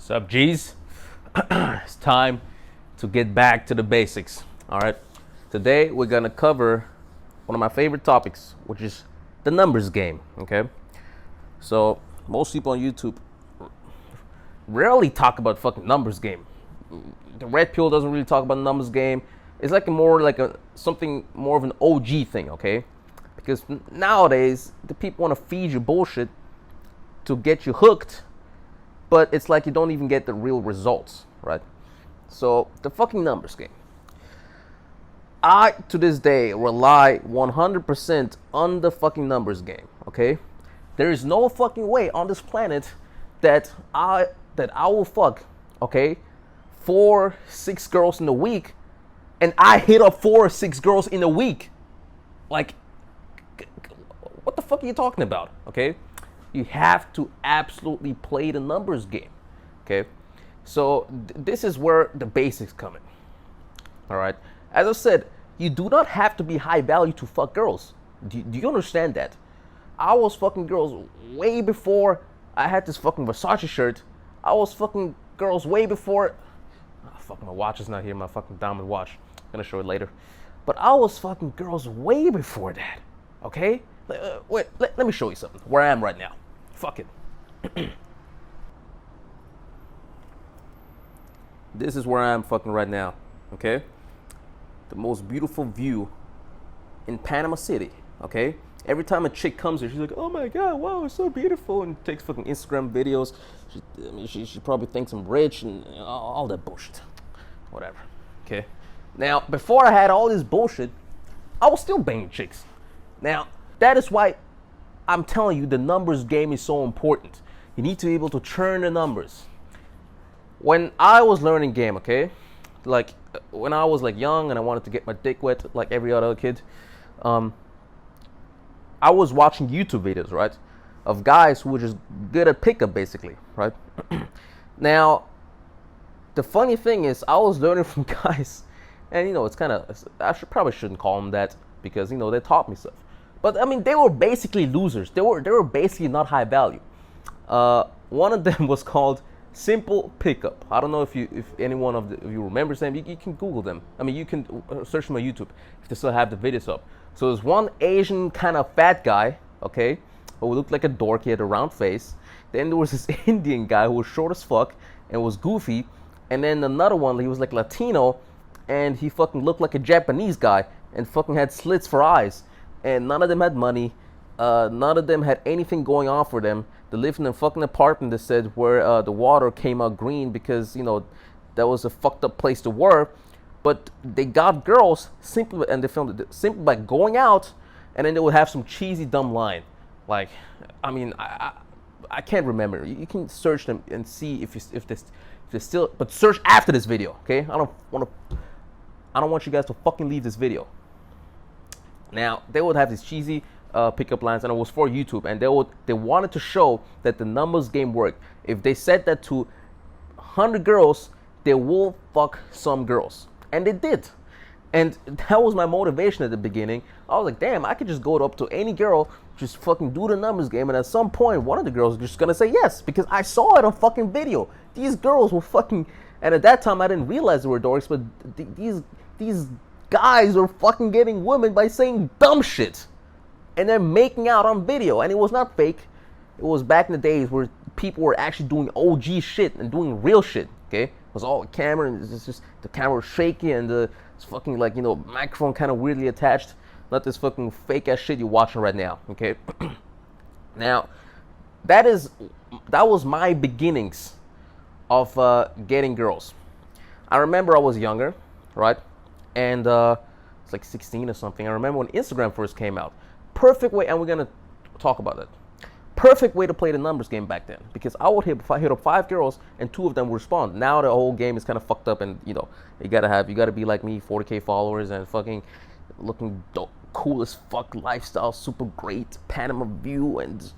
What's up, G's? It's time to get back to the basics. All right. Today we're gonna cover one of my favorite topics, which is the numbers game. Okay. So most people on YouTube rarely talk about fucking numbers game. The red pill doesn't really talk about numbers game. It's like something more of an OG thing. Okay. Because nowadays the people want to feed you bullshit to get you hooked, but it's like you don't even get the real results, right? So the fucking numbers game. I, to this day, rely 100% on the fucking numbers game, okay? There is no fucking way on this planet that I will fuck, okay, 4-6 girls in a week, and I hit up 4 or 6 girls in a week. Like, what the fuck are you talking about, okay? You have to absolutely play the numbers game, okay? So this is where the basics come in, all right? As I said, you do not have to be high value to fuck girls. Do you understand that? I was fucking girls way before I had this fucking Versace shirt. I was fucking girls way before... Oh, fuck, my watch is not here, my fucking diamond watch. I'm gonna show it later. But I was fucking girls way before that, okay? Wait, let me show you something, where I am right now. Fuck it. This is where I am fucking right now, okay? The most beautiful view in Panama City, okay? Every time a chick comes here, she's like, oh my God, wow, it's so beautiful, and takes fucking Instagram videos. She probably thinks I'm rich and all that bullshit. Whatever, okay? Now, before I had all this bullshit, I was still banging chicks. Now, that is why I'm telling you the numbers game is so important. You need to be able to churn the numbers. When I was learning game, okay, like when I was like young and I wanted to get my dick wet like every other kid, I was watching YouTube videos, right, of guys who were just good at pickup, basically, right? Now, the funny thing is, I was learning from guys, and you know, it's kind of, probably shouldn't call them that because you know they taught me stuff. But I mean, they were basically losers. They were basically not high value. One of them was called Simple Pickup. I don't know if anyone of you remembers them. You can Google them. I mean, you can search them on YouTube if they still have the videos up. So there's one Asian kind of fat guy, okay, who looked like a dork. He had a round face. Then there was this Indian guy who was short as fuck and was goofy. And then another one, he was like Latino, and he fucking looked like a Japanese guy and fucking had slits for eyes. And none of them had money. None of them had anything going on for them. They lived in a fucking apartment that said where the water came out green because, you know, that was a fucked up place to work. But they got girls simply, and they filmed it simply by going out, and then they would have some cheesy dumb line. Like, I mean, I can't remember. You can search them and see if they're still, but search after this video, okay? I don't want you guys to fucking leave this video. Now, they would have these cheesy pickup lines, and it was for YouTube, and they wanted to show that the numbers game worked. If they said that to 100 girls, they will fuck some girls. And they did. And that was my motivation at the beginning. I was like, damn, I could just go up to any girl, just fucking do the numbers game, and at some point, one of the girls is just gonna say yes, because I saw it on fucking video. These girls were fucking, and at that time, I didn't realize they were dorks, but these guys were fucking getting women by saying dumb shit, and then making out on video. And it was not fake. It was back in the days where people were actually doing OG shit and doing real shit. Okay, it was all a camera, and it's just the camera was shaky, and it's fucking like, you know, microphone kind of weirdly attached. Not this fucking fake ass shit you're watching right now. Okay, now that was my beginnings of getting girls. I remember I was younger, right? And it's like 16 or something. I remember when Instagram first came out. Perfect way, and we're gonna talk about it. Perfect way to play the numbers game back then, because I would hit up 5 girls and 2 of them would respond. Now the whole game is kind of fucked up, and you know, you gotta be like me, 40K followers, and fucking looking dope, cool as fuck lifestyle, super great Panama view, and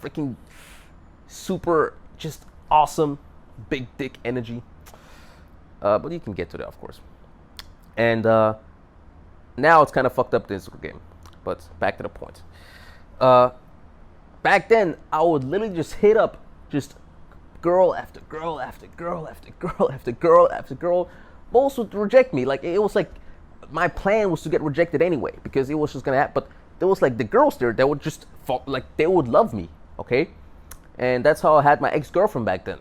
freaking super just awesome big dick energy. But you can get to that, of course. And now it's kind of fucked up, the Instagram game. But back to the point. Back then, I would literally just hit up just girl after girl after girl after girl after girl after girl. Most would reject me. Like, it was like my plan was to get rejected anyway, because it was just gonna happen. But there was like the girls there that would just like, they would love me, okay? And that's how I had my ex-girlfriend back then.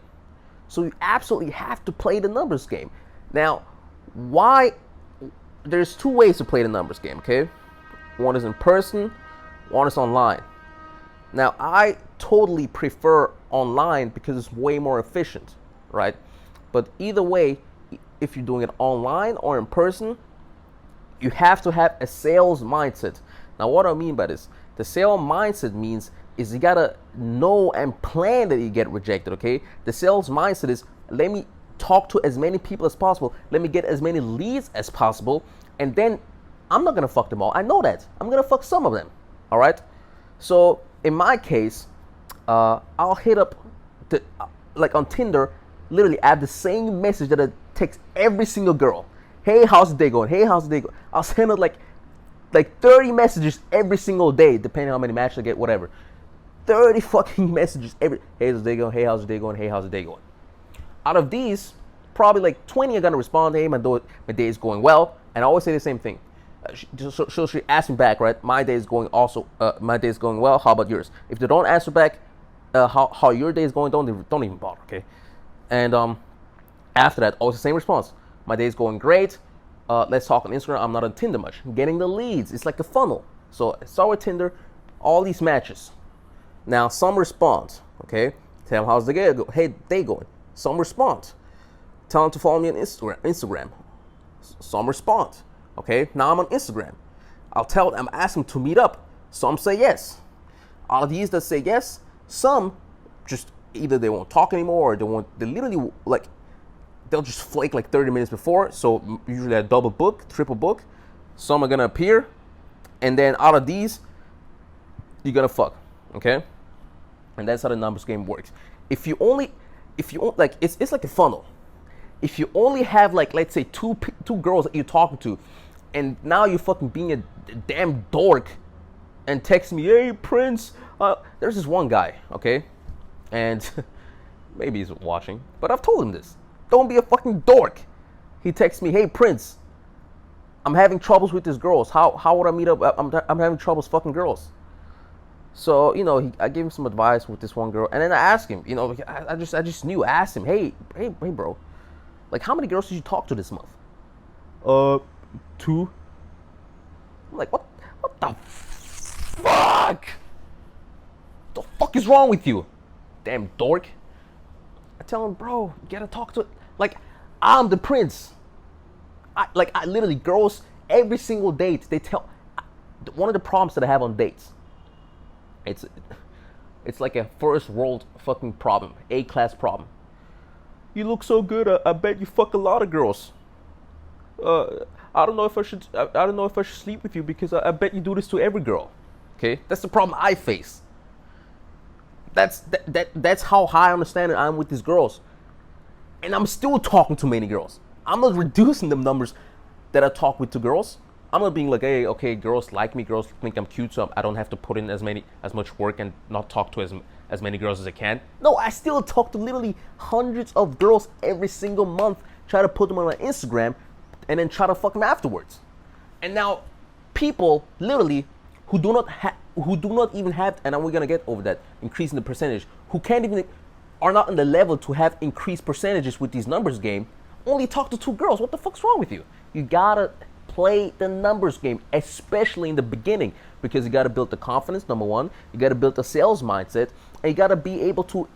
So you absolutely have to play the numbers game. Now, why? There's two ways to play the numbers game, okay? One is in person, one is online. Now, I totally prefer online because it's way more efficient, right? But either way, if you're doing it online or in person, you have to have a sales mindset. Now, what do I mean by this? The sales mindset means is you gotta know and plan that you get rejected, okay? The sales mindset is, let me talk to as many people as possible. Let me get as many leads as possible. And then I'm not gonna fuck them all. I know that. I'm gonna fuck some of them, all right? So in my case, I'll hit up, like on Tinder, literally I have the same message that I text every single girl. Hey, how's the day going? Hey, how's the day going? I'll send her like 30 messages every single day, depending on how many matches I get, whatever. 30 fucking messages every, hey, how's the day going? Hey, how's the day going? Hey, how's the day going? Out of these, probably like 20 are gonna respond, hey, my day is going well. And I always say the same thing. She asks me back, right? My day is going well. How about yours? If they don't answer back, how your day is going, don't even bother, okay? And after that, always the same response. My day is going great. Let's talk on Instagram. I'm not on Tinder much. Getting the leads, it's like a funnel. So I start with Tinder, all these matches. Now some respond, okay? Tell them how's the day going. Some respond. Tell them to follow me on Instagram. Some respond. Okay, now I'm on Instagram. I'm asking to meet up. Some say yes. Out of these that say yes, some just either they won't talk anymore, or they literally like, they'll just flake like 30 minutes before. So usually a double book, triple book. Some are gonna appear, and then out of these, you're gonna fuck. Okay, and that's how the numbers game works. If you only like, it's like a funnel. If you only have like, let's say two girls that you're talking to, and now you're fucking being a damn dork and text me, hey Prince, there's this one guy, okay, and maybe he's watching, but I've told him this. Don't be a fucking dork. He texts me, hey Prince, I'm having troubles with these girls. How would I meet up? I'm having troubles fucking girls. So, you know, I gave him some advice with this one girl, and then I asked him, you know, I just knew. I asked him, hey, bro, like, how many girls did you talk to this month? 2. I'm like, what the fuck? The fuck is wrong with you? Damn dork. I tell him, bro, you gotta talk to, like, I'm the prince. I literally, girls, every single date, they tell, one of the problems that I have on dates, it's like a first world fucking problem, A-class problem. You look so good, I bet you fuck a lot of girls. I don't know if I should sleep with you because I bet you do this to every girl. Okay, that's the problem I face. That's how high understanding I am with these girls, and I'm still talking to many girls. I'm not reducing the numbers that I talk with to girls. I'm not being like, hey, okay, girls like me, girls think I'm cute, so I don't have to put in as much work and not talk to as many girls as I can. No, I still talk to literally hundreds of girls every single month, try to put them on my Instagram, and then try to fuck them afterwards. And now, people literally who do not even have, and we're gonna get over that, increasing the percentage, who are not on the level to have increased percentages with these numbers game, only talk to 2 girls. What the fuck's wrong with you? You gotta play the numbers game, especially in the beginning, because you got to build the confidence, number one. You got to build the sales mindset, and you got to be able to,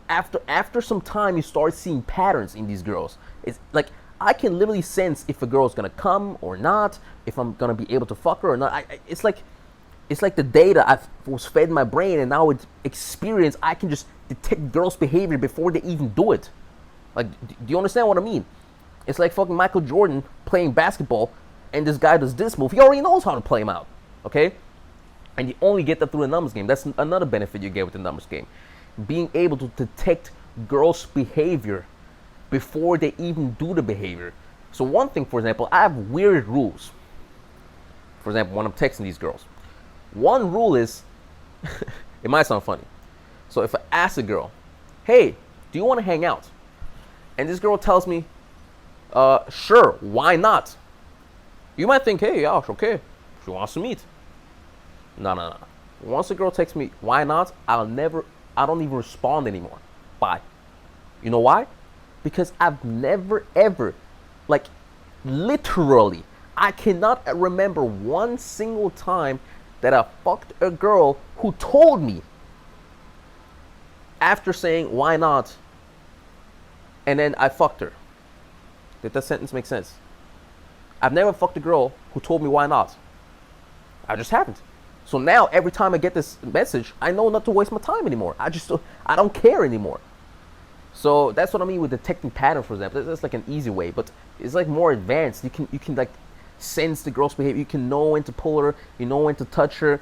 after some time, you start seeing patterns in these girls. It's like, I can literally sense if a girl's gonna come or not, if I'm gonna be able to fuck her or not. It's like the data I was fed in my brain, and now with experience, I can just detect girls' behavior before they even do it. Like, do you understand what I mean? It's like fucking Michael Jordan playing basketball, and this guy does this move. He already knows how to play him out, okay? And you only get that through the numbers game. That's another benefit you get with the numbers game. Being able to detect girls' behavior before they even do the behavior. So one thing, for example, I have weird rules. For example, when I'm texting these girls, one rule is, it might sound funny. So if I ask a girl, hey, Do you want to hang out? And this girl tells me, sure, why not? You might think, hey, yeah, okay, she wants to meet. No. Once a girl texts me, why not? I don't even respond anymore. Bye. You know why? Because I've never ever, like, literally, I cannot remember one single time that I fucked a girl who told me after saying, why not? And then I fucked her. Did that sentence make sense? I've never fucked a girl who told me why not. I just haven't. So now every time I get this message, I know not to waste my time anymore. I don't care anymore. So that's what I mean with detecting patterns, for example. That's like an easy way, but it's like more advanced. You can like sense the girl's behavior. You can know when to pull her. You know when to touch her.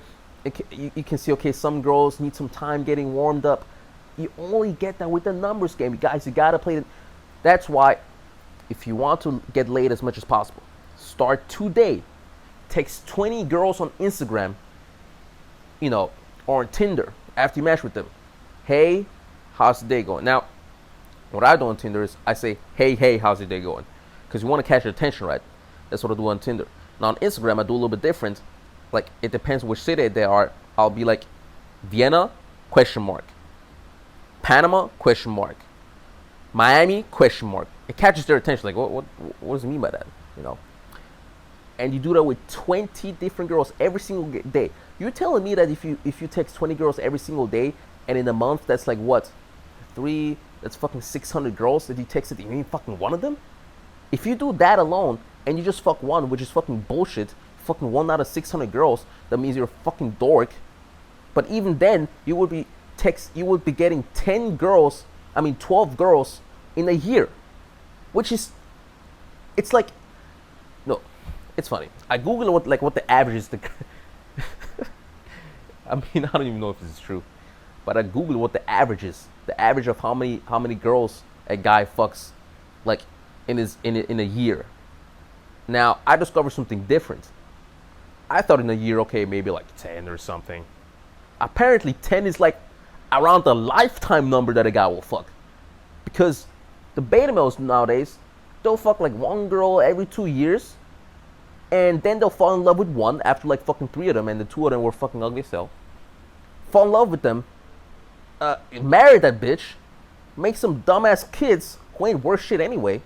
You can see, okay, some girls need some time getting warmed up. You only get that with the numbers game. Guys, you gotta play it. That's why if you want to get laid as much as possible, start today. Text 20 girls on Instagram, or on Tinder after you match with them. Hey, how's the day going? Now, what I do on Tinder is I say, hey, how's your day going? Because you want to catch your attention, right? That's what I do on Tinder. Now on Instagram, I do a little bit different. Like, it depends which city they are. I'll be like, Vienna, ? Panama, ? Miami, ? It catches their attention. Like, what does it mean by that? And you do that with 20 different girls every single day. You're telling me that if you text 20 girls every single day, and in a month that's like what? That's fucking 600 girls that you texted, you ain't fucking one of them? If you do that alone, and you just fuck one, which is fucking bullshit, fucking 1 out of 600 girls, that means you're a fucking dork. But even then, you would be getting 12 girls in a year. It's like, no, it's funny. I Google what the average is. I mean, I don't even know if this is true, but I Googled what the average is. The average of how many girls a guy fucks, like, in a year. Now, I discovered something different. I thought in a year, okay, maybe like 10 or something. Apparently 10 is like around the lifetime number that a guy will fuck. Because the beta males nowadays, they'll fuck like one girl every 2 years, and then they'll fall in love with one after like fucking 3 of them, and the 2 of them were fucking ugly as hell. Fall in love with them, marry that bitch, make some dumbass kids who ain't worth shit anyway,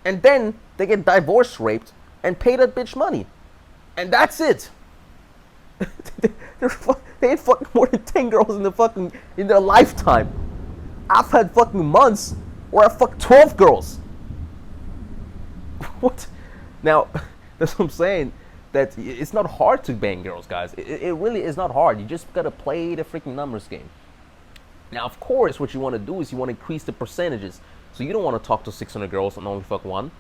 and then they get divorced, raped, and pay that bitch money. And that's it. They ain't fucking more than 10 girls in their lifetime. I've had fucking months where I fucked 12 girls. What? Now, that's what I'm saying. That it's not hard to bang girls, guys. It really is not hard. You just gotta play the freaking numbers game. Now, of course, what you want to do is you want to increase the percentages. So you don't want to talk to 600 girls and only fuck one,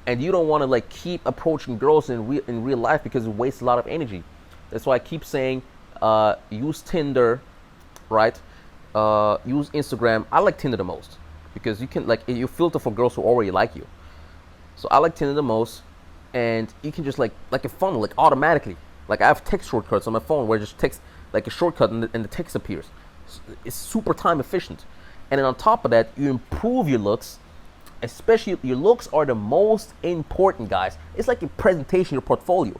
and you don't want to like keep approaching girls in real life because it wastes a lot of energy. That's why I keep saying use Tinder, right? Use Instagram. I like Tinder the most because you can you filter for girls who already like you. So I like Tinder the most, and you can just like a funnel, like automatically. Like I have text shortcuts on my phone where I just text like a shortcut and the text appears. It's super time efficient. And then on top of that, you improve your looks. Especially your looks are the most important, guys. It's like your presentation, your portfolio.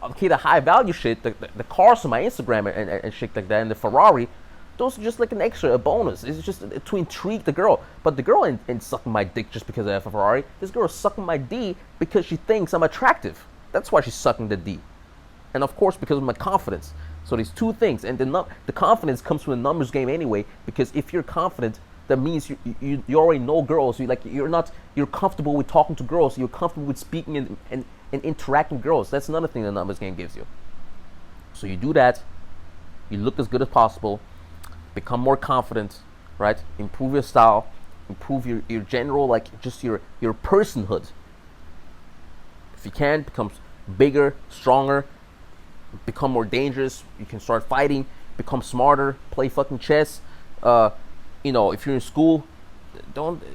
Okay, the high value shit, the cars on my Instagram and shit like that, and the Ferrari, those are just like an extra, a bonus. It's just to intrigue the girl. But the girl ain't sucking my dick just because I have a Ferrari. This girl is sucking my D because she thinks I'm attractive. That's why she's sucking the D. And of course, because of my confidence. So these two things, and the confidence comes from the numbers game anyway. Because if you're confident, that means you already know girls. You're comfortable with talking to girls. You're comfortable with speaking and interacting with girls. That's another thing the numbers game gives you. So you do that. You look as good as possible. Become more confident, right? Improve your style. Improve your general, just your personhood. If you can, become bigger, stronger. Become more dangerous. You can start fighting. Become smarter. Play fucking chess. If you're in school,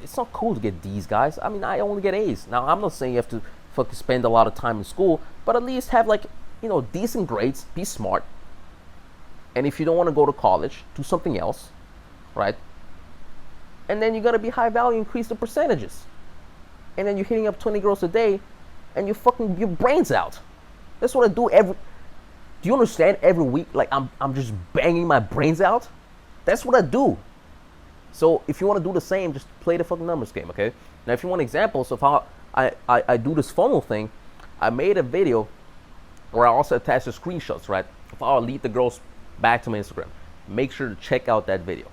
it's not cool to get D's, guys. I mean, I only get A's. Now, I'm not saying you have to fucking spend a lot of time in school, but at least have decent grades, be smart. And if you don't want to go to college, do something else, right? And then you gotta be high value, increase the percentages. And then you're hitting up 20 girls a day and you fucking your brains out. That's what I do every. Do you understand? Every week, like I'm just banging my brains out. That's what I do. So if you want to do the same, just play the fucking numbers game, okay? Now, if you want examples of how I do this funnel thing, I made a video where I also attached the screenshots, right? Of how I lead the girls back to my Instagram. Make sure to check out that video,